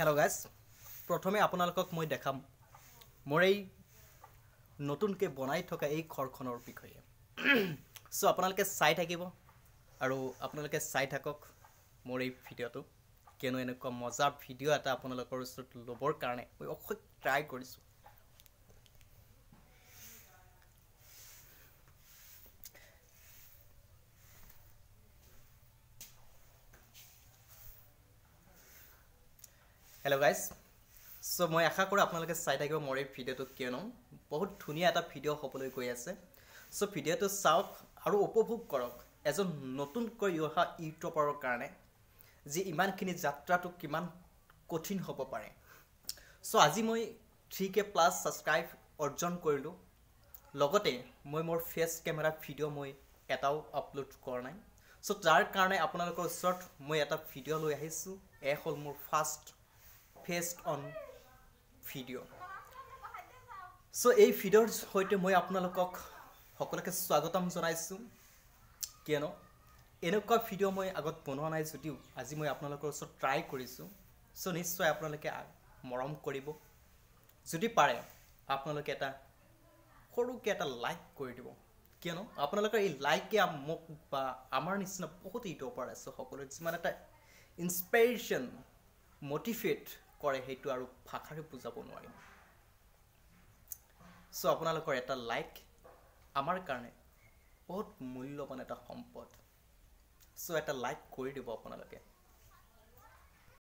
hello guys प्रथमे आपनालोকক मैं देखाम मोर এই নতুনকে বনাই থকা এই ঘৰখনৰ বিষয়ে সো আপোনালোকে চাই থাকিব আৰু আপোনালোকে চাই থাকক মোৰ এই ভিডিওটো কেনো এনেকুৱা মজাৰ ভিডিও এটা আপোনালোকৰ ওচৰত লবৰ কাৰণে মই অখক ট্ৰাই কৰিছো हेलो गाइस सो मैं आशा करूँ आपलोके चाई থাকিব मोर भिडिओ क्यों बहुत धुनिया एटा भिडिओ हबले गई आछे सो भिडिओ चाওক और उपभोग करक एजन नतुनक अहा यूट्यूबर कारणे जी इमानखिनि यात्राटो किमान कठिन हब पारे सो आज मैं 3K+ सब्सक्राइब अर्जन करिलो लगते मैं मोर फेस कैमेरा भिडिओ मैं एटाओ अपलोड कर नाई सो जार कारणे आपनालोकर ओसरत मैं एटा भिडिओ লৈ আহিछु ए हल मोर फार्स्ट फेस्ट ऑन भिडिओ सो এই ভিডিওৰ হৈতে মই আপোনালোকক সকলোকে স্বাগতম জনাইছো কিয়নো এনেকুৱা ভিডিও মই আগত বনোৱা নাই যদিও আজি মই আপোনালোকৰ ওচৰত ট্ৰাই কৰিছো সো নিশ্চয় আপোনালোকে মৰম কৰিব যদি পাৰে আপোনালোকে এটা সৰুকে এটা লাইক কৰি দিব কিয়নো আপোনালোকৰ এই লাইকে মোক বা আমাৰ নিচিনা বহুত ইউটিউবাৰ আছে সকলো যিমান এটা ইনস্পিৰেশন মোটিভেট কৰে হেতু আৰু ভাষাৰে বুজাব নোৱাৰিম সো আপোনালোকৰ এটা লাইক আমাৰ কাৰণে বহুত মূল্যৱান এটা সম্পদ সো এটা লাইক কৰি দিব আপোনালোকে